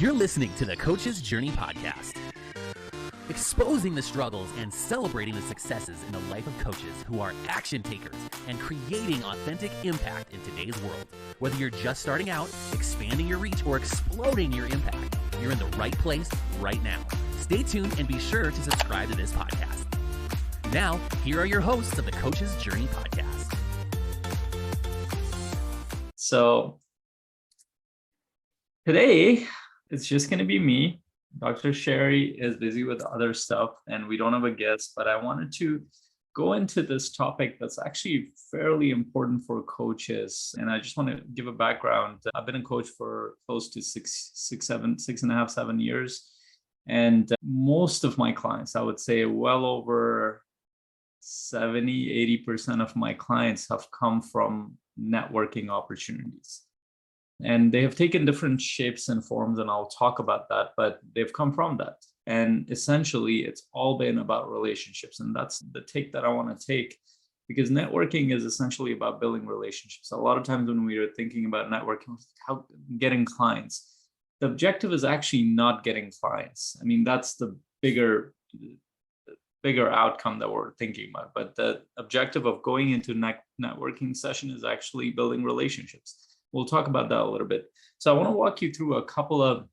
You're listening to the Coach's Journey podcast, exposing the struggles and celebrating the successes in the life of coaches who are action takers and creating authentic impact in today's world. Whether you're just starting out, expanding your reach, or exploding your impact, you're in the right place right now. Stay tuned and be sure to subscribe to this podcast. Now, here are your hosts of the Coach's Journey podcast. So today, it's just going to be me. Dr. Sherry is busy with other stuff and we don't have a guest, but I wanted to go into this topic that's actually fairly important for coaches. And I just want to give a background. I've been a coach for close to 6.5, 7 years. And most of my clients, I would say well over 70, 80% of my clients have come from networking opportunities. And they have taken different shapes and forms, and I'll talk about that, but they've come from that. And essentially, it's all been about relationships. And that's the take that I want to take, because networking is essentially about building relationships. A lot of times when we are thinking about networking, how getting clients, the objective is actually not getting clients. I mean, that's the bigger outcome that we're thinking about. But the objective of going into networking session is actually building relationships. We'll talk about that a little bit. So I want to walk you through a couple of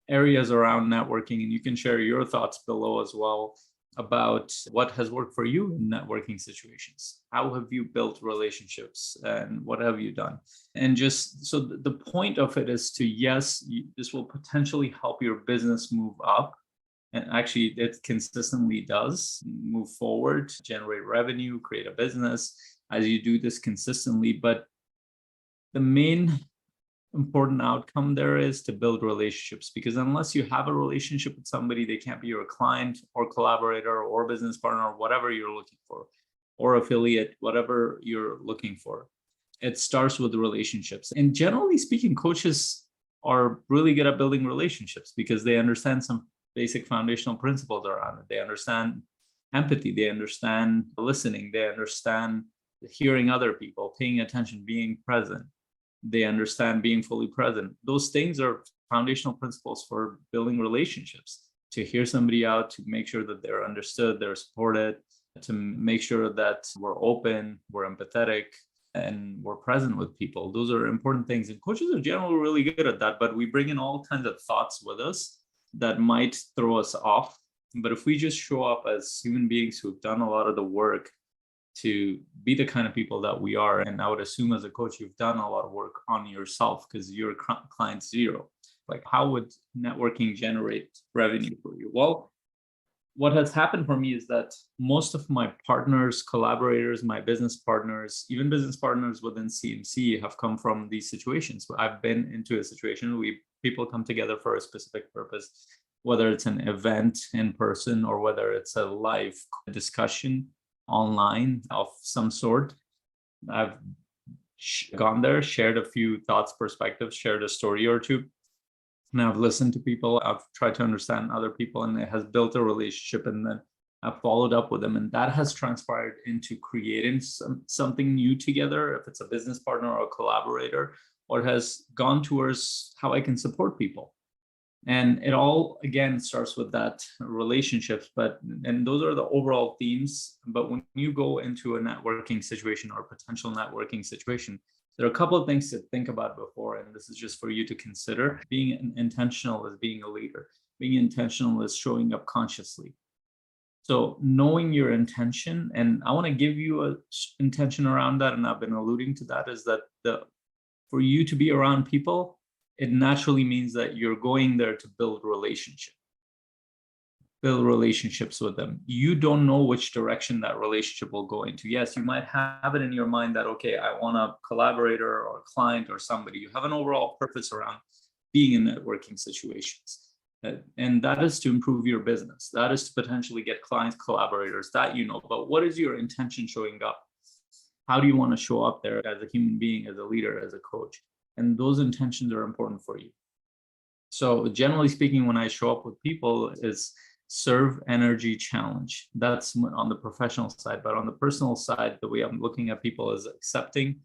areas around networking, and you can share your thoughts below as well about what has worked for you in networking situations. How have you built relationships and what have you done? And just so the point of it is to, yes, this will potentially help your business move up. And actually, it consistently does move forward, generate revenue, create a business as you do this consistently. But the main important outcome there is to build relationships, because unless you have a relationship with somebody, they can't be your client or collaborator or business partner or whatever you're looking for, or affiliate, whatever you're looking for. It starts with relationships. And generally speaking, coaches are really good at building relationships because they understand some basic foundational principles around it. They understand empathy, they understand listening, they understand hearing other people, paying attention, being present. They understand being fully present. Those things are foundational principles for building relationships, to hear somebody out, to make sure that they're understood, they're supported, to make sure that we're open, we're empathetic, and we're present with people. Those are important things. And coaches are generally really good at that, but we bring in all kinds of thoughts with us that might throw us off. But if we just show up as human beings who've done a lot of the work to be the kind of people that we are. And I would assume as a coach, you've done a lot of work on yourself because you're client zero. Like, how would networking generate revenue for you? Well, what has happened for me is that most of my partners, collaborators, my business partners, even business partners within CMC have come from these situations. I've been into a situation where people come together for a specific purpose, whether it's an event in person or whether it's a live discussion online of some sort. I've gone there, shared a few thoughts, perspectives, shared a story or two, and I've listened to people. I've tried to understand other people, and it has built a relationship, and then I've followed up with them, and that has transpired into creating something new together, if it's a business partner or a collaborator, or it has gone towards how I can support people. And it all, again, starts with that relationships, and those are the overall themes. But when you go into a networking situation or potential networking situation, there are a couple of things to think about before, and this is just for you to consider. Being intentional is being a leader. Being intentional is showing up consciously. So knowing your intention, and I want to give you an intention around that, and I've been alluding to that, is that for you to be around people, it naturally means that you're going there to build relationships with them. You don't know which direction that relationship will go into. Yes, you might have it in your mind that, okay, I want a collaborator or a client or somebody. You have an overall purpose around being in networking situations. And that is to improve your business. That is to potentially get clients, collaborators, that you know. But what is your intention showing up? How do you want to show up there as a human being, as a leader, as a coach? And those intentions are important for you. So generally speaking, when I show up with people, is serve, energy, challenge. That's on the professional side. But on the personal side, the way I'm looking at people is accepting,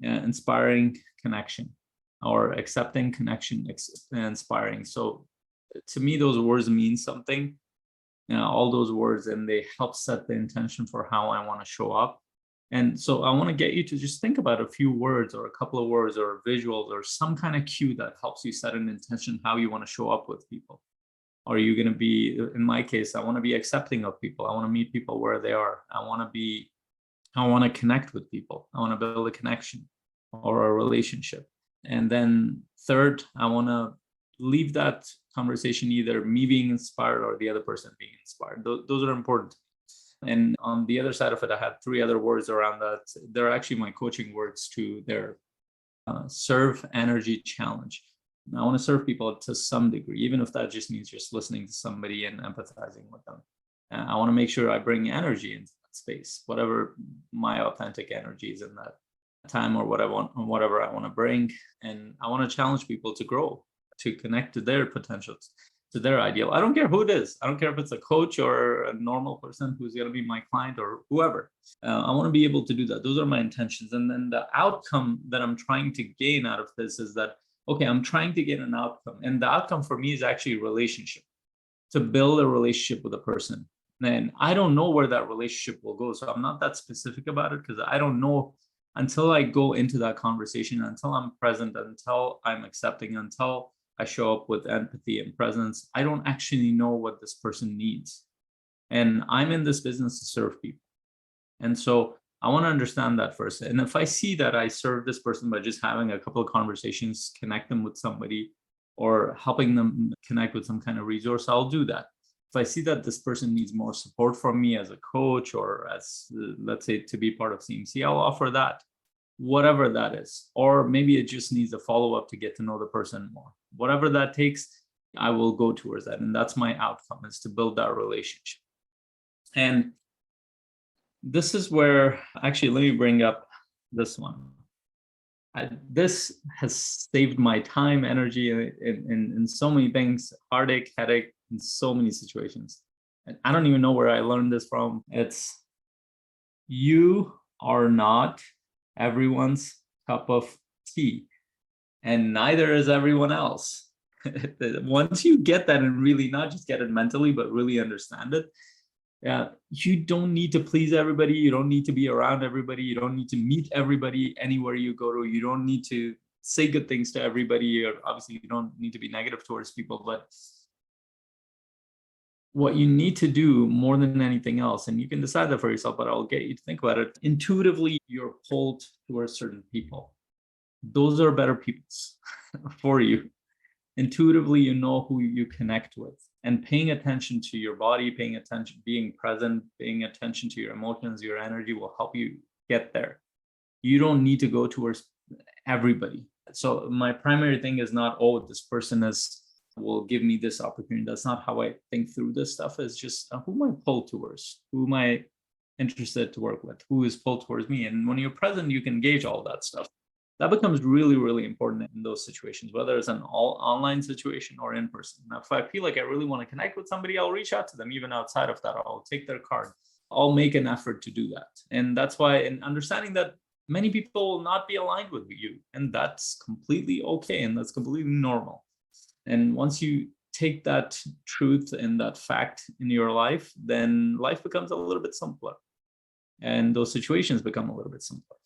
inspiring, connection. or accepting, connection, inspiring. So to me, those words mean something, all those words, and they help set the intention for how I want to show up. And so I want to get you to just think about a few words or a couple of words or visuals or some kind of cue that helps you set an intention how you want to show up with people. Are you going to be, in my case, I want to be accepting of people. I want to meet people where they are. I want to connect with people. I want to build a connection or a relationship. And then third, I want to leave that conversation either me being inspired or the other person being inspired. Those are important. And on the other side of it, I had three other words around that. They're actually my coaching words too. They're serve, energy, challenge. I want to serve people to some degree, even if that just means just listening to somebody and empathizing with them. I want to make sure I bring energy into that space, whatever my authentic energy is in that time or whatever I want to bring. And I want to challenge people to grow, to connect to their potentials, to their ideal. I don't care who it is. I don't care if it's a coach or a normal person who's going to be my client or whoever. I want to be able to do that. Those are my intentions. And then the outcome that I'm trying to gain out of this is that, okay, I'm trying to get an outcome. And the outcome for me is actually a relationship, to build a relationship with a person. And I don't know where that relationship will go. So I'm not that specific about it because I don't know until I go into that conversation, until I'm present, until I'm accepting, until I show up with empathy and presence. I don't actually know what this person needs. And I'm in this business to serve people. And so I want to understand that first. And if I see that I serve this person by just having a couple of conversations, connect them with somebody, or helping them connect with some kind of resource, I'll do that. If I see that this person needs more support from me as a coach or as, let's say, to be part of CMC, I'll offer that, whatever that is. Or maybe it just needs a follow-up to get to know the person more. Whatever that takes, I will go towards that. And that's my outcome, is to build that relationship. And this is where, actually, let me bring up this one. This has saved my time, energy in so many things, heartache, headache, in so many situations. And I don't even know where I learned this from. It's, you are not everyone's cup of tea, and neither is everyone else. Once you get that and really not just get it mentally, but really understand it, you don't need to please everybody. You don't need to be around everybody. You don't need to meet everybody anywhere you go to. You don't need to say good things to everybody. Or obviously, you don't need to be negative towards people. But what you need to do more than anything else, and you can decide that for yourself, but I'll get you to think about it. Intuitively, you're pulled towards certain people. Those are better people for you. Intuitively, you know who you connect with. And paying attention to your body, paying attention, being present, paying attention to your emotions, your energy will help you get there. You don't need to go towards everybody. So my primary thing is not, oh, this person will give me this opportunity. That's not how I think through this stuff. It's just who am I pulled towards? Who am I interested to work with? Who is pulled towards me? And when you're present, you can gauge all that stuff. That becomes really, really important in those situations, whether it's an online situation or in person. Now, if I feel like I really want to connect with somebody, I'll reach out to them. Even outside of that, I'll take their card. I'll make an effort to do that. And that's why, in understanding that many people will not be aligned with you, and that's completely okay, and that's completely normal. And once you take that truth and that fact in your life, then life becomes a little bit simpler, and those situations become a little bit simpler.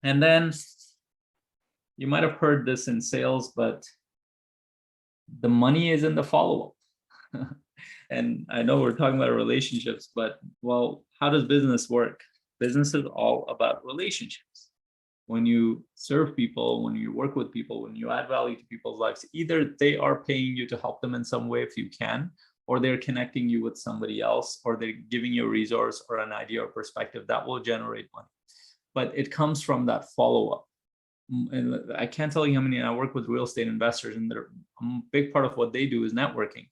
And then you might have heard this in sales, but the money is in the follow-up. And I know we're talking about relationships, but well, how does business work? Business is all about relationships. When you serve people, when you work with people, when you add value to people's lives, either they are paying you to help them in some way if you can, or they're connecting you with somebody else, or they're giving you a resource or an idea or perspective that will generate money. But it comes from that follow-up. And I can't tell you how many, I work with real estate investors, and a big part of what they do is networking.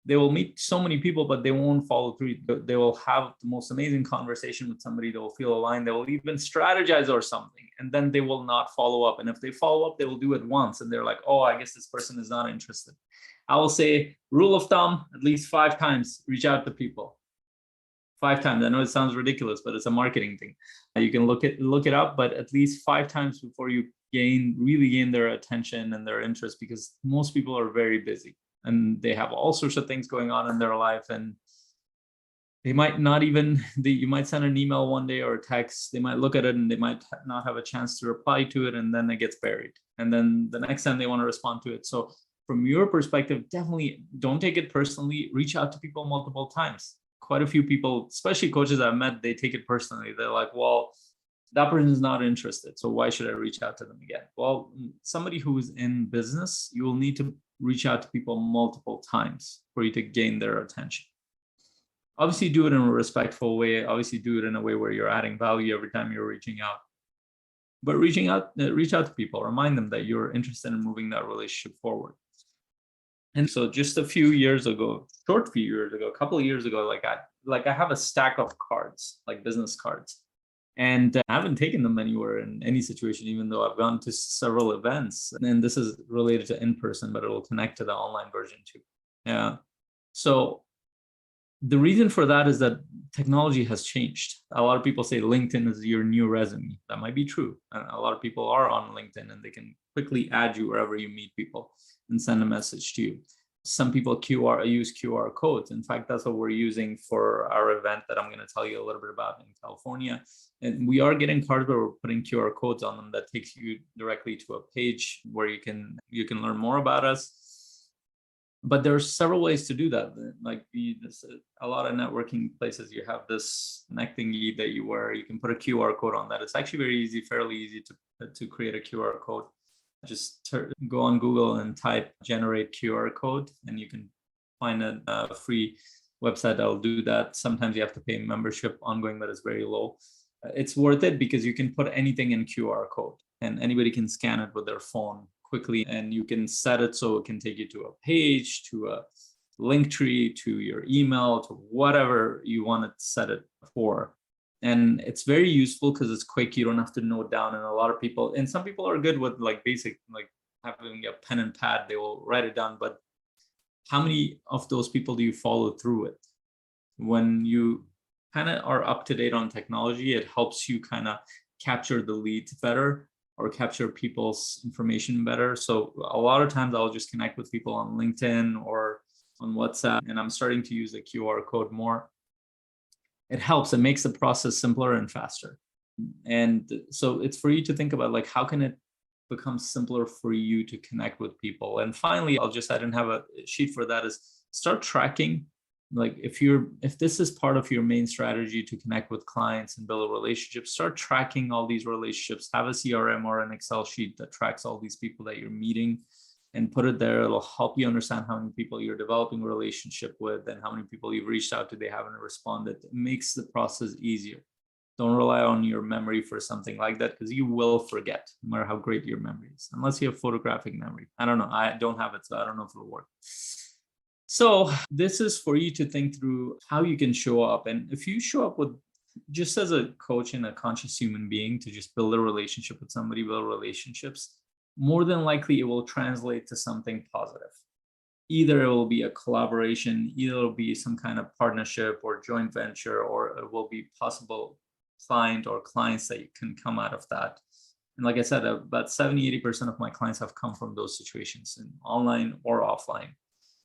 They will meet so many people, but they won't follow through. They will have the most amazing conversation with somebody. They will feel aligned. They will even strategize or something, and then they will not follow up. And if they follow up, they will do it once, and they're like, oh, I guess this person is not interested. I will say, rule of thumb, at least 5 times, reach out to people. 5 times. I know it sounds ridiculous, but it's a marketing thing. You can look it up, but at least 5 times before you really gain their attention and their interest, because most people are very busy and they have all sorts of things going on in their life, and they might not even, you might send an email one day or a text, they might look at it and they might not have a chance to reply to it, and then it gets buried. And then the next time they want to respond to it. So from your perspective, definitely don't take it personally. Reach out to people multiple times. Quite a few people, especially coaches I've met, they take it personally. They're like, well, that person is not interested, so why should I reach out to them again? Well, somebody who is in business, you will need to reach out to people multiple times for you to gain their attention. Obviously, do it in a respectful way. Obviously, do it in a way where you're adding value every time you're reaching out. But reach out to people, remind them that you're interested in moving that relationship forward. And so just a few years ago, a couple of years ago, I have a stack of cards, like business cards. And I haven't taken them anywhere in any situation, even though I've gone to several events. And this is related to in-person, but it will connect to the online version too. Yeah. So the reason for that is that technology has changed. A lot of people say LinkedIn is your new resume. That might be true. A lot of people are on LinkedIn and they can quickly add you wherever you meet people and send a message to you. Some people use QR codes. In fact, that's what we're using for our event that I'm going to tell you a little bit about in California. And we are getting cards where we're putting QR codes on them that takes you directly to a page where you can learn more about us. But there are several ways to do that. Like a lot of networking places, you have this neck thingy that you wear. You can put a QR code on that. It's actually very easy, fairly easy to create a QR code. Just go on Google and type generate QR code, and you can find a free website that will do that. Sometimes you have to pay membership ongoing, but it's very low. It's worth it because you can put anything in QR code and anybody can scan it with their phone quickly, and you can set it so it can take you to a page, to a link tree, to your email, to whatever you want to set it for. And it's very useful because it's quick. You don't have to note down. And a lot of people, and some people are good with basic, having a pen and pad, they will write it down. But how many of those people do you follow through with? When you kind of are up to date on technology, it helps you kind of capture the leads better or capture people's information better. So a lot of times I'll just connect with people on LinkedIn or on WhatsApp, and I'm starting to use the QR code more. It helps. It makes the process simpler and faster. And so it's for you to think about, how can it become simpler for you to connect with people? And finally, I didn't have a sheet for that, is start tracking. If this is part of your main strategy to connect with clients and build a relationship, start tracking all these relationships. Have a CRM or an Excel sheet that tracks all these people that you're meeting and put it there. It'll help you understand how many people you're developing a relationship with and how many people you've reached out to, they haven't responded. It makes the process easier. Don't rely on your memory for something like that, because you will forget, no matter how great your memory is, unless you have photographic memory. I don't know. I don't have it, so I don't know if it'll work. So this is for you to think through how you can show up. And if you show up with, just as a coach and a conscious human being, to just build a relationship with somebody, build relationships, more than likely it will translate to something positive. Either it will be a collaboration, either it will be some kind of partnership or joint venture, or it will be possible client or clients that you can come out of that. And like I said, about 70-80% of my clients have come from those situations, in online or offline.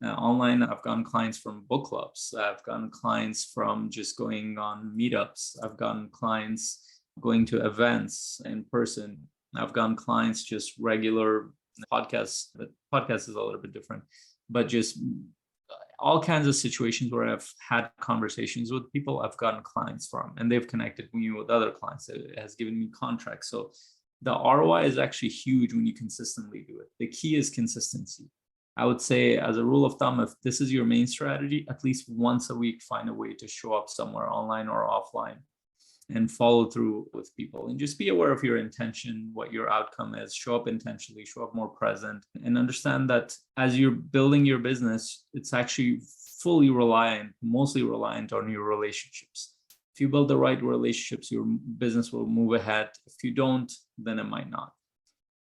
Online, I've gotten clients from book clubs. I've gotten clients from just going on meetups. I've gotten clients going to events in person. I've gotten clients just regular podcasts, but podcast is a little bit different, but just all kinds of situations where I've had conversations with people I've gotten clients from, and they've connected me with other clients. It has given me contracts. So the ROI is actually huge when you consistently do it. The key is consistency. I would say, as a rule of thumb, if this is your main strategy, at least once a week, find a way to show up somewhere online or offline and follow through with people. And just be aware of your intention, what your outcome is. Show up intentionally, show up more present, and understand that as you're building your business, it's actually mostly reliant on your relationships. If you build the right relationships, your business will move ahead. If you don't, then it might not.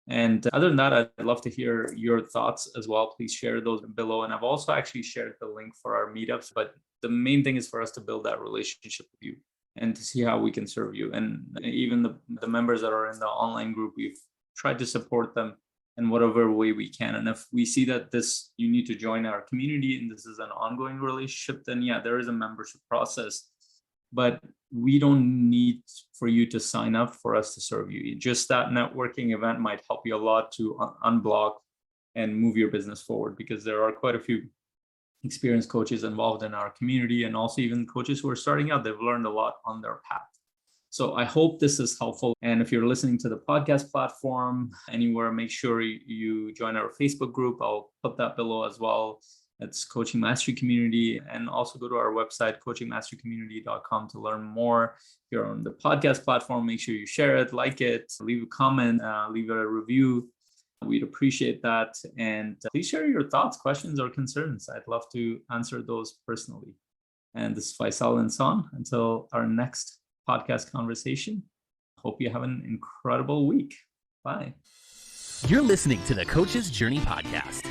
And other than that, I'd love to hear your thoughts as well. Please share those below. And I've also actually shared the link for our meetups, but the main thing is for us to build that relationship with you and to see how we can serve you. And even the members that are in the online group, we've try to support them in whatever way we can. And if we see that you need to join our community and this is an ongoing relationship, then yeah, there is a membership process. But we don't need for you to sign up for us to serve you. Just that networking event might help you a lot to unblock and move your business forward, because there are quite a few experienced coaches involved in our community, and also even coaches who are starting out. They've learned a lot on their path. So I hope this is helpful. And if you're listening to the podcast platform anywhere, make sure you join our Facebook group. I'll put that below as well. It's Coaching Mastery Community. And also go to our website, coachingmasterycommunity.com, to learn more. If you're on the podcast platform, make sure you share it, like it, leave a comment, leave a review. We'd appreciate that. And please share your thoughts, questions, or concerns. I'd love to answer those personally. And this is Faisal and San. Until our next podcast conversation, hope you have an incredible week. Bye. You're listening to the Coach's Journey Podcast.